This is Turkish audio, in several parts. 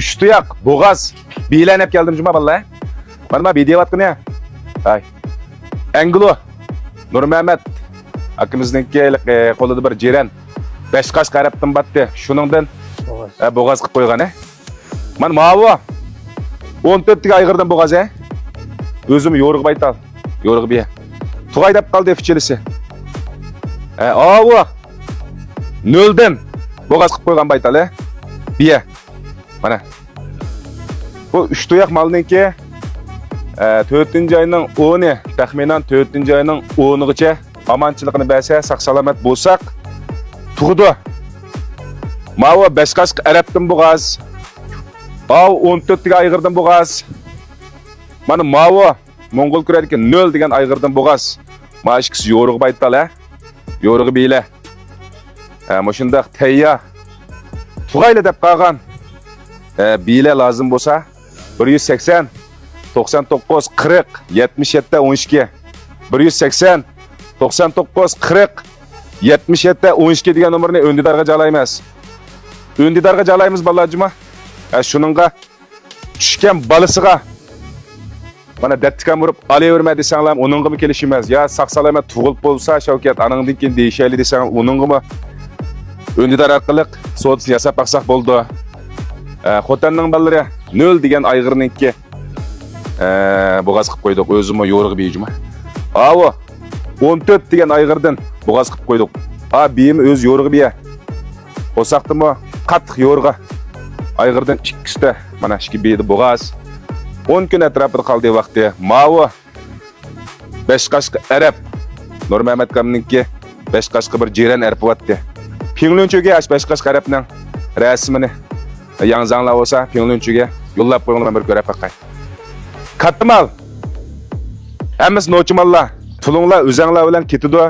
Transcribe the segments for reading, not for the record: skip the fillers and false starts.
Üçtuyak, boğaz. Bilenip geldim cuma vallahi. Bana bir diyevatkın ya. Ay. Anglo. Nur Mehmet. Akımızdaki kolunda bir jiren. Beş kaç karaptın battı. Şunundan boğaz kıp koygan he. Man mavu. 14 aygırdan boğaz he. Özüm yorug baytal. Yorug biye. Tuğaydap kaldı fiçelisi. Avu. Nölden boğaz kıp koygan baytal he. Biye. Mana. Bu üç tuyak malınki 4. ayının 10'u, təxminən 4. ayının 10'uğuca amançılığını bəsə, sağ-salamat bolsaq, tuğdu. Mava 5 qaşıq ərəbdən boğaz, 14 aygırdan boğaz. Mana mava Mongol kürədiki 0 degen aygırdan boğaz. Ma işkisi yoruğu bayttal, yoruğu beyle. Moşundaq teyya, tuğayla dep qalğan, beyle lazım bolsa, 180, 99, 40, 77, 12. 180, 99, 40, 77, 12 degan numarını öndidarga jalaymiz. Öndidarga jalaymiz balacıma. Şununga tushgan balısıga mana dattikan vurup alaverme desanglar, onunga mı kelishimiz? Ya saq-salamat tug'ilib bolsa, Shavkat, aningdan keyin deyishayli desang, onunga mı öndidar arqali sot yasab baqsaq boldi. Xotanning balları 0 degan ayg'irniki boğaz qıp koyduk, özümü yoruğu beyicime. Avu 14 degen aygırdan boğaz qıp koyduk. Beyim öz yoruğu beye. Osaqtı mı qattiq yoruğa. Aygırdan ikkisi mana iki beydi boğaz. 10 gün etrafıda kaldığı vakti. Mavu 5 qaşıq ərəb. Nur Mehmet kamninki 5 qaşıq bir jiren ərəb vatdi. Pinglönçöge 5 qaşıq ərəbning rəsmini yanzanlar olsa Pinglönçöge yollap qoyğanlar bir görəp baqay. Katmal. Әміз noçumallar. Tulunglar özənglar bilan ketidi.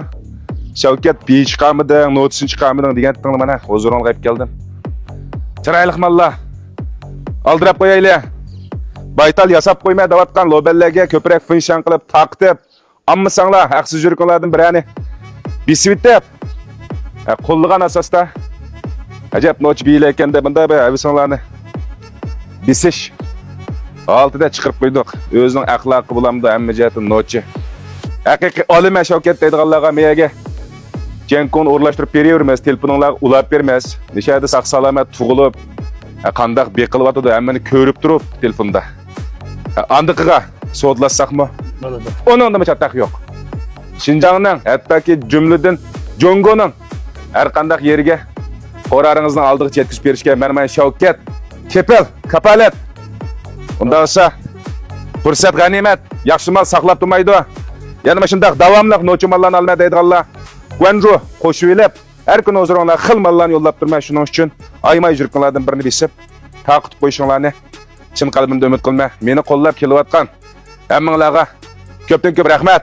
Shavkat bir chiqamiding, notisin chiqamiding deganni mana huzurga qayıp keldim. Chiroyli mallar. Aldırap qo'yayli. Baytal yasab qo'ymay davatgan lobellarga ko'proq finshan qilib taqtib, ammisanglar haqsiz yurganlardan birani bisvitib. Qo'llagan asosda ajab noch biylar ekanda bunday bir avisanglarni bisish. Altıda chiqirib qo'ydik. O'zining axloqi bulamdi hamma jihatdan nochi. Haqiqiy olima Shavkat deydiganlarga meyaga Cenkon o'rlashtirib beravermas, telefoninglarga ulab bermas. Nishada saq-salamat tug'ilib, qandaq beqilib atadi, hammani ko'rib turib telefonda. Andiqiga sodlassaqmi? Bo'ladi. Onun da chataq yo'q. Şinjanning, hattoki jumladan Jongoning har qandaq yerga qoraringizni oldiga yetkazib berishga men Shavkat kepel, kapalat. Unda olsa fursat g'animat, yaxshi mal saqlab turmaydi. Yana mana shundaq davomli nochi mallarni olmay deydiganlar. Guanju qo'shib elib, har kuni o'zingizlar xil mallarni yo'llab turmay, shuning uchun aymay yurganlardan birini besib, taqib qo'yishinglarni chin qalbimda umid qilma. Meni qo'llab kelayotgan hammanglarga ko'pdan ko'p rahmat.